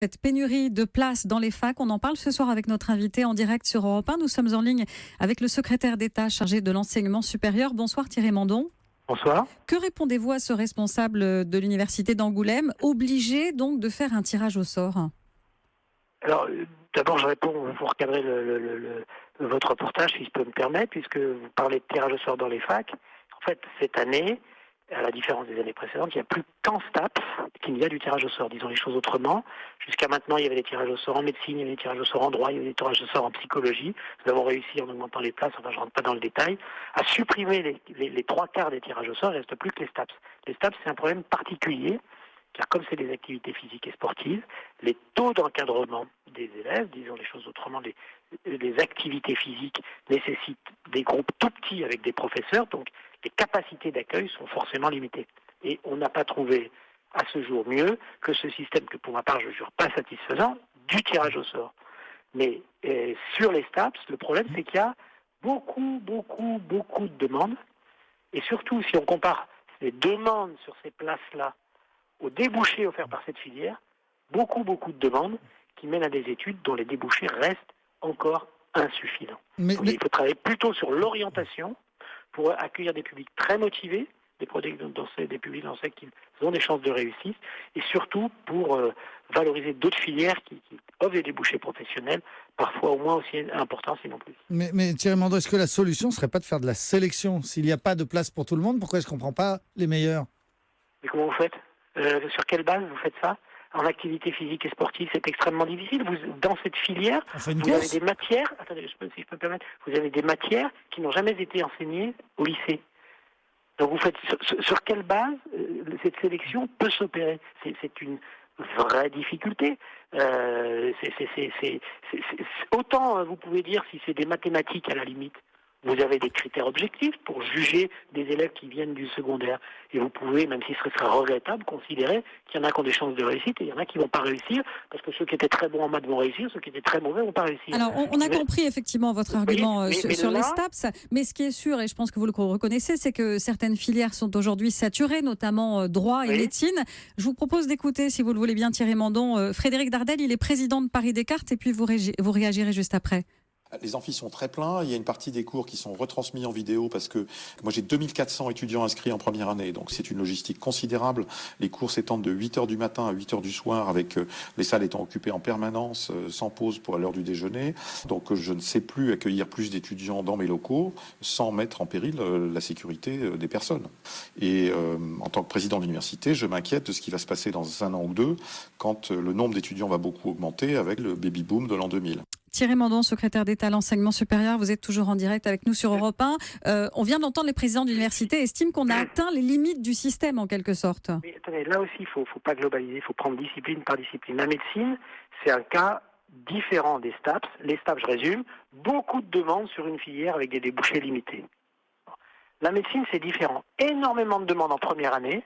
Cette pénurie de places dans les facs, on en parle ce soir avec notre invité en direct sur Europe 1. Nous sommes en ligne avec le secrétaire d'État chargé de l'enseignement supérieur. Bonsoir Thierry Mandon. Bonsoir. Que répondez-vous à ce responsable de l'université d'Angoulême, obligé donc de faire un tirage au sort? Alors, d'abord, je réponds, vous recadrez votre reportage, si je peux me permettre, puisque vous parlez de tirage au sort dans les facs. En fait, cette année, à la différence des années précédentes, il n'y a plus qu'en STAPS qu'il y a du tirage au sort. Disons les choses autrement. Jusqu'à maintenant, il y avait des tirages au sort en médecine, il y avait des tirages au sort en droit, il y avait des tirages au sort en psychologie. Nous avons réussi, en augmentant les places, enfin je ne rentre pas dans le détail, à supprimer les trois quarts des tirages au sort. Il ne reste plus que les STAPS. Les STAPS, c'est un problème particulier, car comme c'est des activités physiques et sportives, les taux d'encadrement des élèves, disons les choses autrement, les activités physiques nécessitent des groupes tout petits avec des professeurs, donc les capacités d'accueil sont forcément limitées. Et on n'a pas trouvé à ce jour mieux que ce système que pour ma part je ne jure pas satisfaisant, du tirage au sort. Mais sur les STAPS, le problème c'est qu'il y a beaucoup de demandes, et surtout si on compare les demandes sur ces places-là aux débouchés offerts par cette filière, beaucoup de demandes qui mènent à des études dont les débouchés restent encore insuffisants. Donc, il faut travailler plutôt sur l'orientation pour accueillir des publics très motivés, des publics dans qui ont des chances de réussite, et surtout pour valoriser d'autres filières qui offrent des débouchés professionnels, parfois au moins aussi importants, sinon plus. Mais Thierry Mandon, est-ce que la solution ne serait pas de faire de la sélection? S'il n'y a pas de place pour tout le monde, pourquoi est-ce qu'on ne prend pas les meilleurs? Mais comment vous faites? Sur quelle base vous faites ça? En activité physique et sportive, c'est extrêmement difficile. Dans cette filière, vous avez des matières, attendez, si je peux me permettre, vous avez des matières qui n'ont jamais été enseignées au lycée. Donc vous faites sur quelle base cette sélection peut s'opérer? C'est une vraie difficulté. Autant vous pouvez dire si c'est des mathématiques à la limite. Vous avez des critères objectifs pour juger des élèves qui viennent du secondaire. Et vous pouvez, même si ce serait regrettable, considérer qu'il y en a qui ont des chances de réussite et il y en a qui ne vont pas réussir, parce que ceux qui étaient très bons en maths vont réussir, ceux qui étaient très mauvais ne vont pas réussir. Alors, on a compris effectivement votre argument sur les STAPS, mais ce qui est sûr, et je pense que vous le reconnaissez, c'est que certaines filières sont aujourd'hui saturées, notamment droit et médecine. Je vous propose d'écouter, si vous le voulez bien, Thierry Mandon, Frédéric Dardel, il est président de Paris Descartes, et puis vous réagirez juste après. Les amphis sont très pleins. Il y a une partie des cours qui sont retransmis en vidéo parce que moi j'ai 2400 étudiants inscrits en première année. Donc c'est une logistique considérable. Les cours s'étendent de 8h du matin à 8h du soir avec les salles étant occupées en permanence sans pause pour l'heure du déjeuner. Donc je ne sais plus accueillir plus d'étudiants dans mes locaux sans mettre en péril la sécurité des personnes. Et en tant que président de l'université, je m'inquiète de ce qui va se passer dans un an ou deux quand le nombre d'étudiants va beaucoup augmenter avec le baby-boom de l'an 2000. Thierry Mandon, secrétaire d'État à l'enseignement supérieur, vous êtes toujours en direct avec nous sur Europe 1. On vient d'entendre les présidents d'université estiment qu'on a atteint les limites du système en quelque sorte. Mais attendez, là aussi, il faut pas globaliser, il faut prendre discipline par discipline. La médecine, c'est un cas différent des STAPS. Les STAPS, je résume, beaucoup de demandes sur une filière avec des débouchés limités. La médecine, c'est différent. Énormément de demandes en première année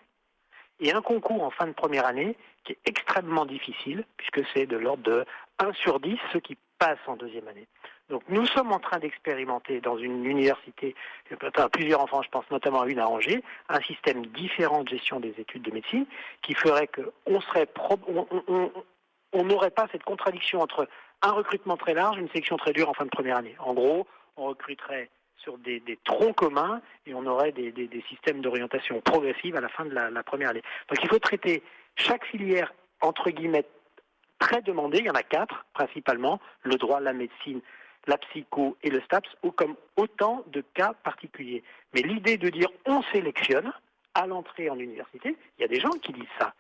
et un concours en fin de première année qui est extrêmement difficile puisque c'est de l'ordre de 1 sur 10 ceux qui passent en deuxième année. Donc nous sommes en train d'expérimenter dans une université, plusieurs en France, je pense notamment à une à Angers, un système différent de gestion des études de médecine qui ferait qu'on n'aurait pas cette contradiction entre un recrutement très large et une sélection très dure en fin de première année. En gros, on recruterait sur des troncs communs et on aurait des systèmes d'orientation progressive à la fin de la première année. Donc il faut traiter chaque filière, entre guillemets, très demandée, il y en a 4 principalement, le droit, la médecine, la psycho et le STAPS, comme autant de cas particuliers. Mais l'idée de dire on sélectionne à l'entrée en université, il y a des gens qui disent ça.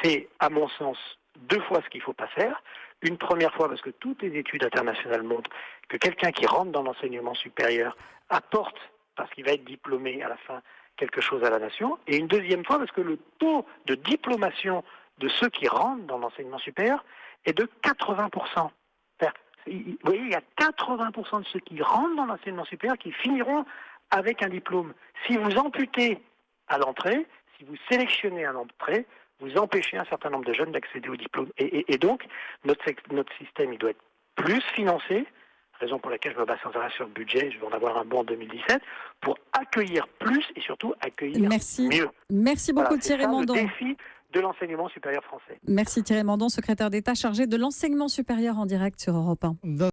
C'est, à mon sens, 2 fois ce qu'il ne faut pas faire. Une première fois parce que toutes les études internationales montrent que quelqu'un qui rentre dans l'enseignement supérieur apporte, parce qu'il va être diplômé à la fin, quelque chose à la nation. Et une deuxième fois parce que le taux de diplomation de ceux qui rentrent dans l'enseignement supérieur est de 80%. Vous voyez, il y a 80% de ceux qui rentrent dans l'enseignement supérieur qui finiront avec un diplôme. Si vous amputez à l'entrée, si vous sélectionnez à l'entrée, vous empêchez un certain nombre de jeunes d'accéder au diplôme. Et donc, notre système, il doit être plus financé, raison pour laquelle je me base sans arrêt sur le budget, je vais en avoir un bon en 2017, pour accueillir plus et surtout accueillir mieux. Merci beaucoup voilà, Thierry Mandon. Le défi de l'enseignement supérieur français. Merci Thierry Mandon, secrétaire d'État chargé de l'enseignement supérieur en direct sur Europe 1.